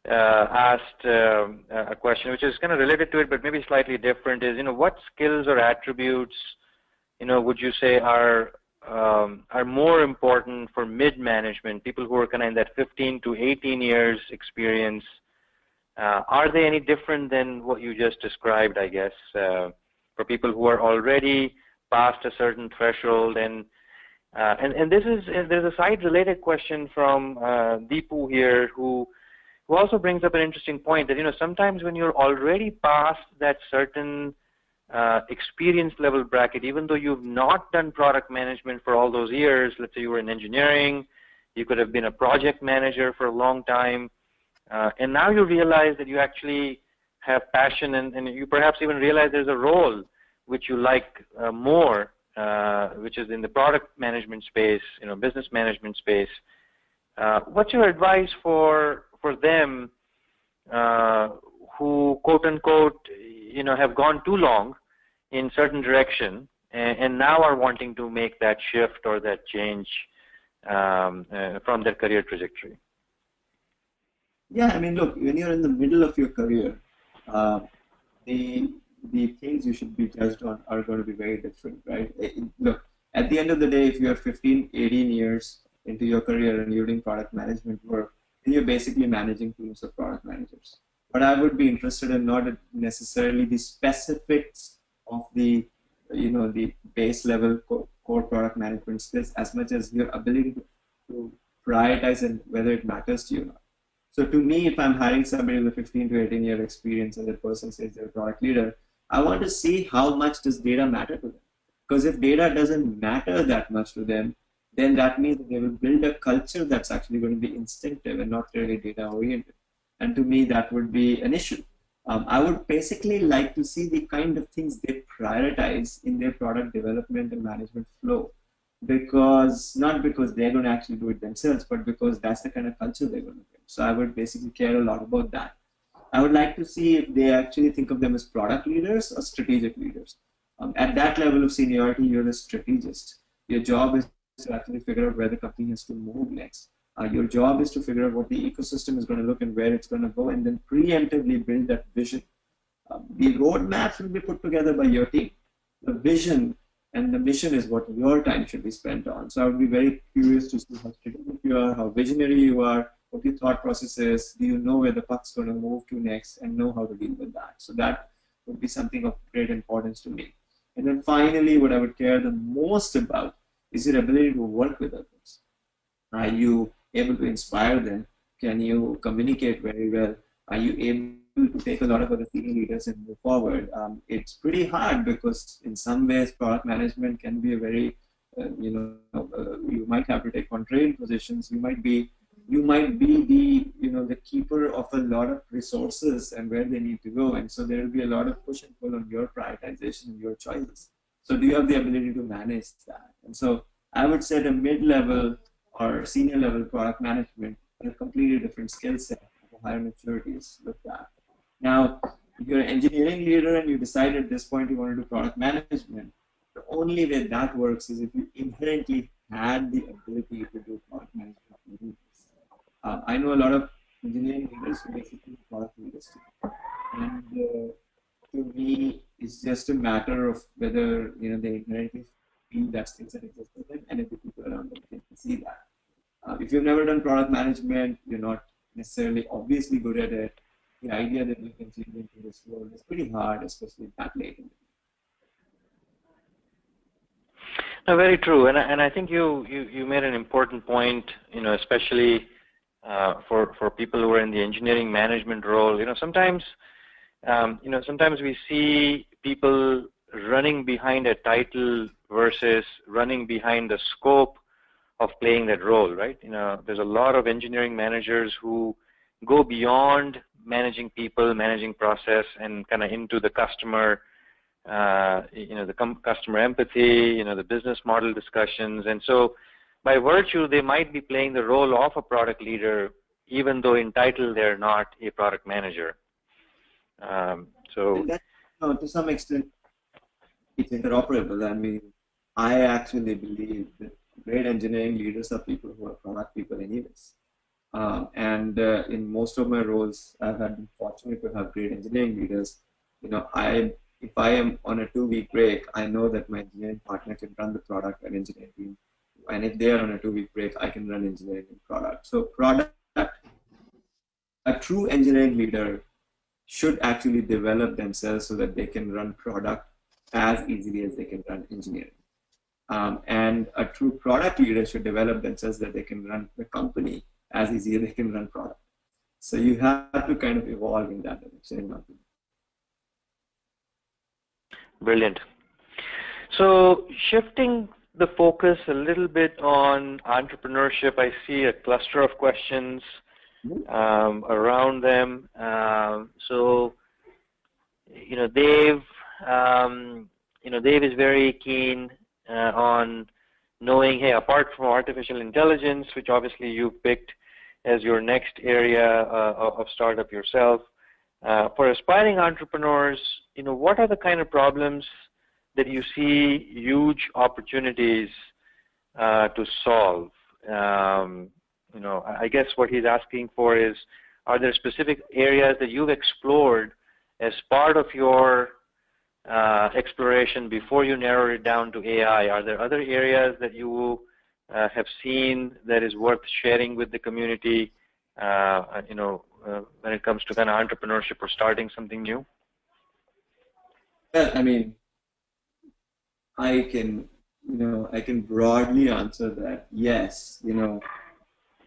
asked a question which is kind of related to it, but maybe slightly different. Is what skills or attributes would you say are more important for mid-management, people who are kind of in that 15 to 18 years experience? Are they any different than what you just described, I guess, for people who are already past a certain threshold? And there's a side-related question from Deepu here, who also brings up an interesting point that sometimes when you're already past that certain experience level bracket, even though you've not done product management for all those years, let's say you were in engineering, you could have been a project manager for a long time, and now you realize that you actually have passion, and you perhaps even realize there's a role which you like more, which is in the product management space, business management space. What's your advice for them who, quote unquote, have gone too long in certain direction and now are wanting to make that shift or that change from their career trajectory? Yeah, I mean, look, when you're in the middle of your career, the things you should be judged on are going to be very different, right? Look, at the end of the day, if you're 15, 18 years into your career and you're doing product management work, then you're basically managing teams of product managers. But I would be interested in not necessarily the specifics of the, the base level core product management skills as much as your ability to prioritize and whether it matters to you or not. So to me, if I'm hiring somebody with 15 to 18 year experience and the person says they're a product leader, I want to see how much does data matter to them. Because if data doesn't matter that much to them, then that means that they will build a culture that's actually going to be instinctive and not really data oriented. And to me, that would be an issue. I would basically like to see the kind of things they prioritize in their product development and management flow. Not because they're going to actually do it themselves, but because that's the kind of culture they're going to build. So I would basically care a lot about that. I would like to see if they actually think of them as product leaders or strategic leaders. At that level of seniority, you're a strategist. Your job is to actually figure out where the company has to move next. Your job is to figure out what the ecosystem is going to look and where it's going to go, and then preemptively build that vision. The roadmaps will be put together by your team. The vision and the mission is what your time should be spent on. So I would be very curious to see how strategic you are, how visionary you are, what your thought process is. Do you know where the puck's going to move to next and know how to deal with that? So that would be something of great importance to me. And then finally, what I would care the most about is your ability to work with others. Are you able to inspire them? Can you communicate very well? Are you able to take a lot of other senior leaders and move forward? It's pretty hard because in some ways product management can be a very, you might have to take contrarian positions. You might be the keeper of a lot of resources and where they need to go, and so there will be a lot of push and pull on your prioritization and your choices. So do you have the ability to manage that? And so I would say the mid-level or senior level product management are a completely different skill set of higher maturity is looked at. Now, if you're an engineering leader and you decide at this point you want to do product management, the only way that works is if you inherently had the ability to do product management. I know a lot of engineering leaders who basically product leaders too. And to me, it's just a matter of whether they inherently feel that skill set exists for them, and if the people around them can see that. If you've never done product management, you're not necessarily obviously good at it. The idea that you can change into this role is pretty hard, especially that late in the game. No, very true, and I think you made an important point. Especially for people who are in the engineering management role. Sometimes we see people running behind a title versus running behind the scope of playing that role, right? There's a lot of engineering managers who go beyond managing people, managing process, and kind of into the customer, customer empathy, the business model discussions. And so by virtue, they might be playing the role of a product leader, even though in title they're not a product manager. To some extent, it's interoperable. I mean, I actually believe that great engineering leaders are people who are product people anyways. In most of my roles, I've been fortunate to have great engineering leaders. If I am on a 2-week break, I know that my engineering partner can run the product and engineering team. And if they are on a 2-week break, I can run engineering and product. So a true engineering leader should actually develop themselves so that they can run product as easily as they can run engineering. And a true product leader should develop themselves so that they can run the company as easy as they can run product. So you have to kind of evolve in that direction. Brilliant. So shifting the focus a little bit on entrepreneurship, I see a cluster of questions around them. Dave, Dave is very keen on knowing, hey, apart from artificial intelligence, which obviously you picked as your next area of startup yourself, for aspiring entrepreneurs, what are the kind of problems that you see huge opportunities to solve? I guess what he's asking for is, are there specific areas that you've explored as part of your exploration before you narrowed it down to AI? Are there other areas that you have seen that is worth sharing with the community, when it comes to kind of entrepreneurship or starting something new? Well, I mean, I can broadly answer that. Yes,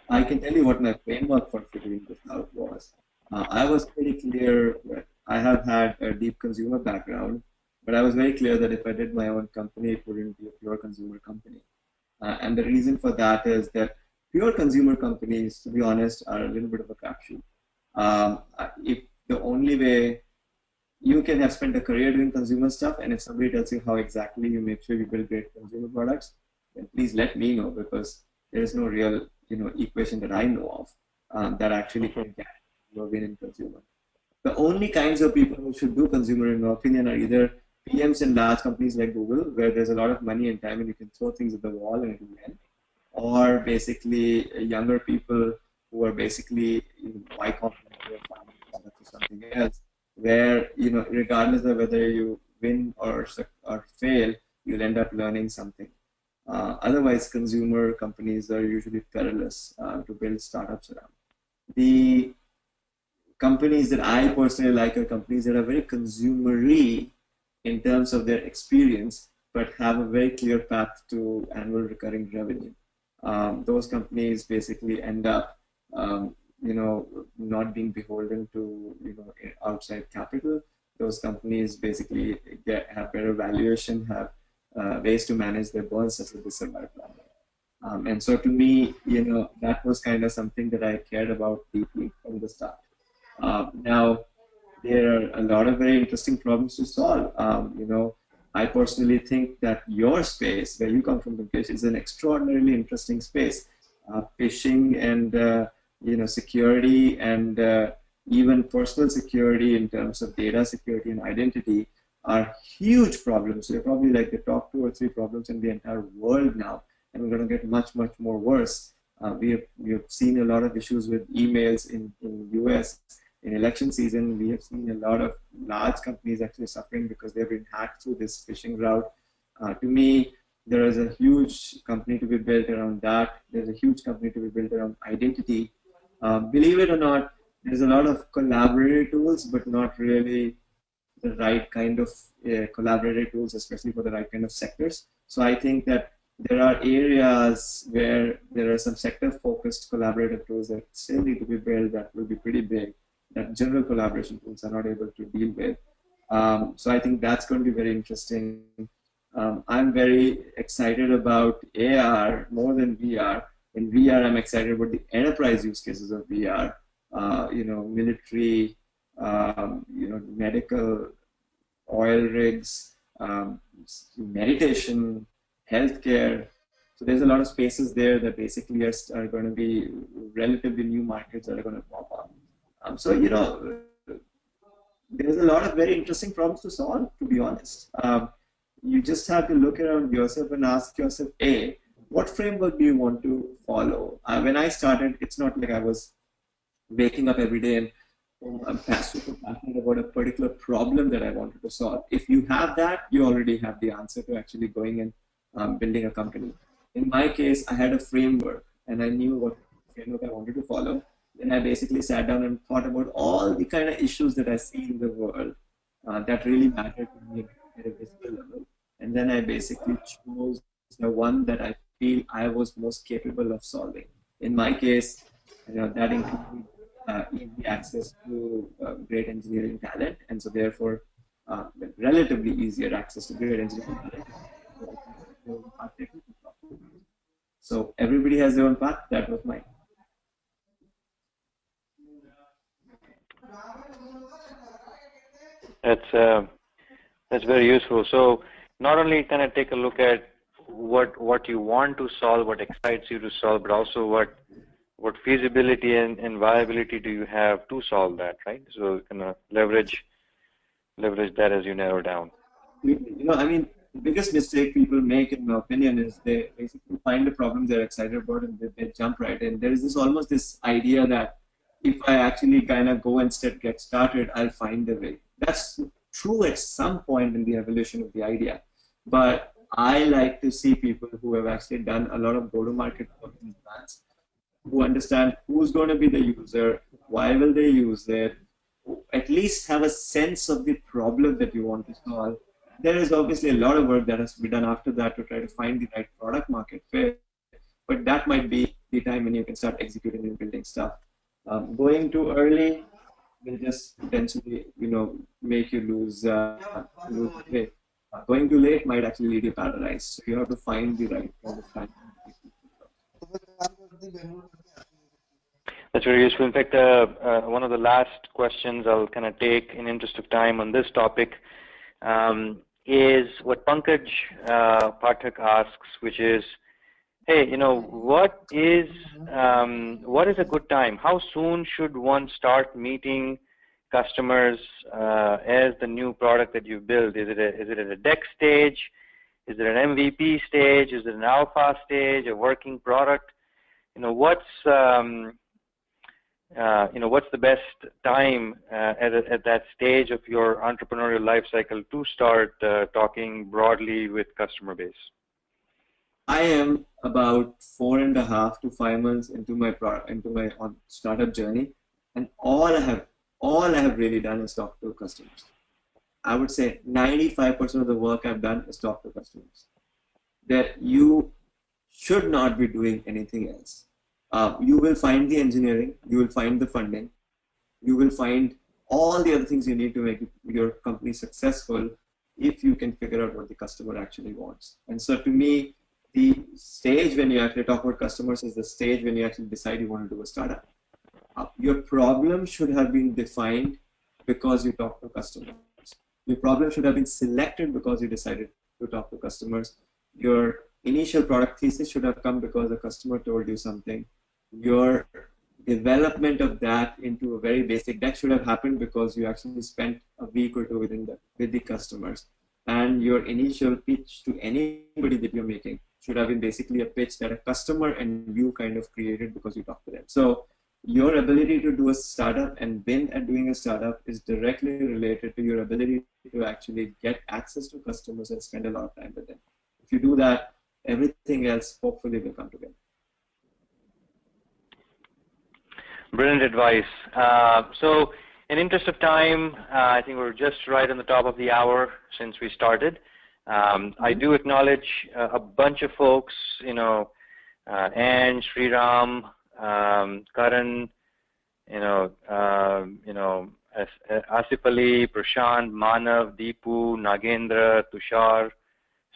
I can tell you what my framework for figuring this out was. I was pretty clear that I have had a deep consumer background, but I was very clear that if I did my own company, it wouldn't be a pure consumer company. And the reason for that is that pure consumer companies, to be honest, are a little bit of a crapshoot. If the only way you can have spent a career doing consumer stuff, and if somebody tells you how exactly you make sure you build great consumer products, then please let me know, because there is no real equation that I know of that actually can get you a win in consumer. The only kinds of people who should do consumer, in my opinion, are either PMs in large companies like Google, where there's a lot of money and time and you can throw things at the wall and it will win, or basically younger people who are basically Y Combinator or something else, where regardless of whether you win or fail, you'll end up learning something. Otherwise, consumer companies are usually perilous to build startups around. The companies that I personally like are companies that are very consumery in terms of their experience, but have a very clear path to annual recurring revenue. Those companies basically end up, not being beholden to, outside capital. Those companies basically have better valuation, have ways to manage their burns such that they survive longer. And so to me, that was kind of something that I cared about deeply from the start. Now, there are a lot of very interesting problems to solve. I personally think that your space, where you come from, Pinkesh, is an extraordinarily interesting space. Phishing and security and even personal security in terms of data security and identity are huge problems. They're probably like the top 2 or 3 problems in the entire world now, and we're going to get much, much more worse. We have seen a lot of issues with emails in US. In election season, we have seen a lot of large companies actually suffering because they've been hacked through this phishing route. To me, there is a huge company to be built around that. There's a huge company to be built around identity. Believe it or not, there's a lot of collaborative tools, but not really the right kind of collaborative tools, especially for the right kind of sectors. So I think that there are areas where there are some sector-focused collaborative tools that still need to be built that will be pretty big, that general collaboration tools are not able to deal with. So I think that's going to be very interesting. I'm very excited about AR more than VR. In VR, I'm excited about the enterprise use cases of VR. Military, medical, oil rigs, meditation, healthcare. So there's a lot of spaces there that basically are going to be relatively new markets that are going to pop up. There's a lot of very interesting problems to solve, to be honest. You just have to look around yourself and ask yourself, A, what framework do you want to follow? When I started, it's not like I was waking up every day and I'm super passionate about a particular problem that I wanted to solve. If you have that, you already have the answer to actually going and building a company. In my case, I had a framework and I knew what framework I wanted to follow. Then I basically sat down and thought about all the kind of issues that I see in the world that really matter to me at a visible level. And then I basically chose the one that I feel I was most capable of solving. In my case, that included easy access to great engineering talent, and so therefore relatively easier access to great engineering talent. So everybody has their own path. That was mine. That's very useful. So not only kind of take a look at what you want to solve, what excites you to solve, but also what feasibility and viability do you have to solve that, right? So kind of leverage that as you narrow down. The biggest mistake people make, in my opinion, is they basically find a problem they're excited about and they jump right in. There is almost this idea that if I actually kind of go and get started, I'll find a way. That's true at some point in the evolution of the idea. But I like to see people who have actually done a lot of go-to-market work in advance, who understand who's going to be the user, why will they use it, at least have a sense of the problem that you want to solve. There is obviously a lot of work that has to be done after that to try to find the right product market fit, but that might be the time when you can start executing and building stuff. Going too early will just potentially, make you lose weight. Going too late might actually lead you paralyzed. So you have to find the right kind of time. That's very useful. In fact, one of the last questions I'll kind of take in interest of time on this topic is what Pankaj Pathak asks, which is, hey, what is a good time? How soon should one start meeting customers as the new product that you build? Is it at a deck stage? Is it an MVP stage? Is it an alpha stage? A working product? What's the best time at that stage of your entrepreneurial life cycle to start talking broadly with customer base? I am about 4.5 to 5 months into my startup journey, and all I have really done is talk to customers. I would say 95% of the work I've done is talk to customers. That you should not be doing anything else. You will find the engineering, you will find the funding, you will find all the other things you need to make your company successful if you can figure out what the customer actually wants. And so to me, the stage when you actually talk about customers is the stage when you actually decide you want to do a startup. Your problem should have been defined because you talk to customers. Your problem should have been selected because you decided to talk to customers. Your initial product thesis should have come because a customer told you something. Your development of that into a very basic, that should have happened because you actually spent a week or two with the customers. And your initial pitch to anybody that you're making should have been basically a pitch that a customer and you kind of created because you talked to them. So your ability to do a startup and win at doing a startup is directly related to your ability to actually get access to customers and spend a lot of time with them. If you do that, everything else hopefully will come together. Brilliant advice. So in interest of time, I think we're just right on the top of the hour since we started. I do acknowledge a bunch of folks, Ange, Sriram, Karan, Asif Ali, Prashant, Manav, Deepu, Nagendra, Tushar,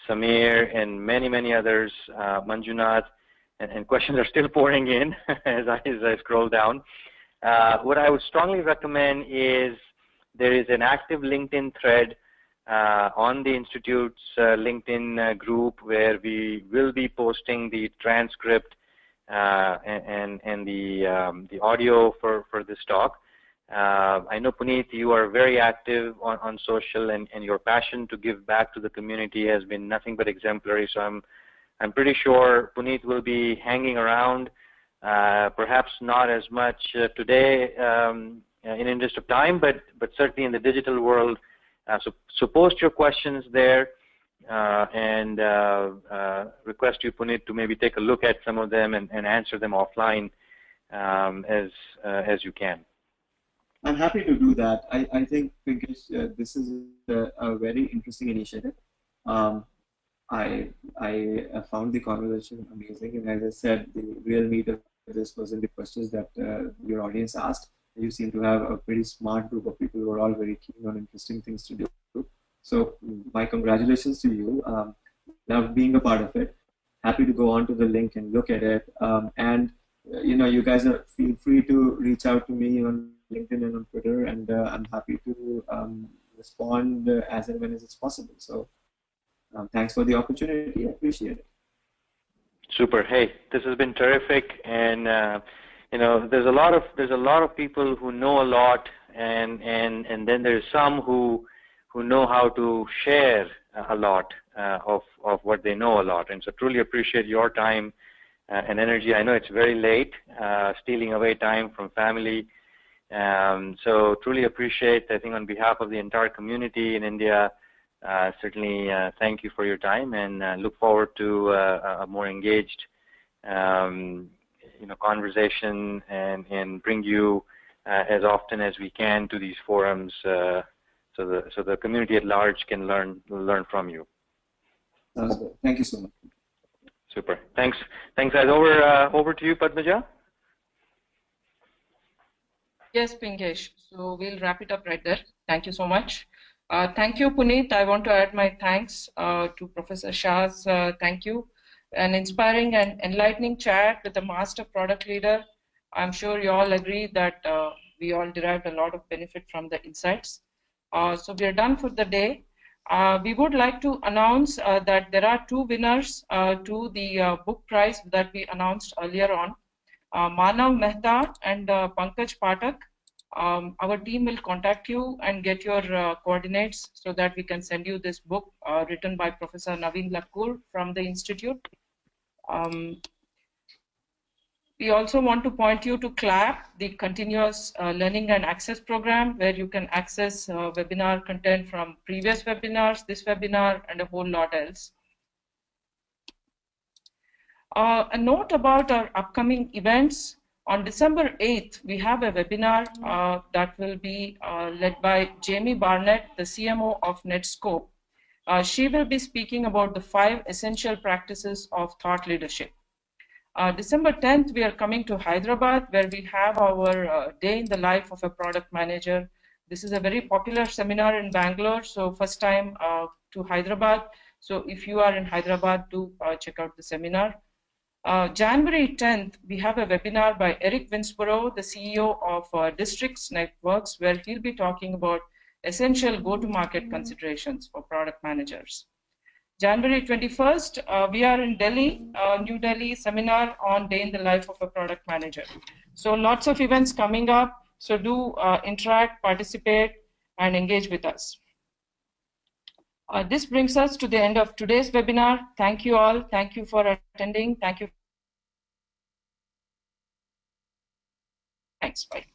Samir, and many, many others, Manjunath, and questions are still pouring in as I scroll down. What I would strongly recommend is there is an active LinkedIn thread on the Institute's LinkedIn group where we will be posting the transcript and the audio for this talk. I know, Punit, you are very active on social, and your passion to give back to the community has been nothing but exemplary. So I'm pretty sure Punit will be hanging around, perhaps not as much today in interest of time, but certainly in the digital world. So post your questions there, and request you, Punit, to maybe take a look at some of them and answer them offline as you can. I'm happy to do that. I think, Pinkesh, this is a very interesting initiative. I found the conversation amazing, and as I said, the real meat of this was in the questions that your audience asked. You seem to have a pretty smart group of people who are all very keen on interesting things to do. So my congratulations to you. Love being a part of it. Happy to go on to the link and look at it. And you guys feel free to reach out to me on LinkedIn and on Twitter, and I'm happy to respond as and when it's possible. So thanks for the opportunity. I appreciate it. Super. Hey, this has been terrific, and there's a lot of people who know a lot, and then there's some who know how to share a lot of what they know a lot. And so truly appreciate your time and energy. I know it's very late, stealing away time from family. So truly appreciate, I think on behalf of the entire community in India, certainly thank you for your time, and look forward to a more engaged conversation, and bring you as often as we can to these forums, so the community at large can learn from you. Sounds good. Thank you so much. Super. Thanks guys. Over to you, Padmaja. Yes, Pinkesh. So we'll wrap it up right there. Thank you so much. Thank you, Punit. I want to add my thanks to Professor Shah's thank you. An inspiring and enlightening chat with a master product leader. I'm sure you all agree that we all derived a lot of benefit from the insights. So we are done for the day. We would like to announce that there are two winners to the book prize that we announced earlier on. Manav Mehta and Pankaj Pathak. Our team will contact you and get your coordinates so that we can send you this book written by Professor Naveen Lakkur from the Institute. We also want to point you to CLAP, the Continuous Learning and Access Program, where you can access webinar content from previous webinars, this webinar, and a whole lot else. A note about our upcoming events. On December 8th, we have a webinar that will be led by Jamie Barnett, the CMO of Netscope. She will be speaking about the 5 essential practices of thought leadership. December 10th, we are coming to Hyderabad, where we have our day in the life of a product manager. This is a very popular seminar in Bangalore, so first time to Hyderabad. So if you are in Hyderabad, do check out the seminar. January 10th, we have a webinar by Eric Winsborough, the CEO of Districts Networks, where he'll be talking about essential go-to-market considerations for product managers. January 21st, we are in Delhi, New Delhi seminar on day in the life of a product manager. So lots of events coming up. So do interact, participate, and engage with us. This brings us to the end of today's webinar. Thank you all. Thank you for attending. Thank you. Thanks. Bye.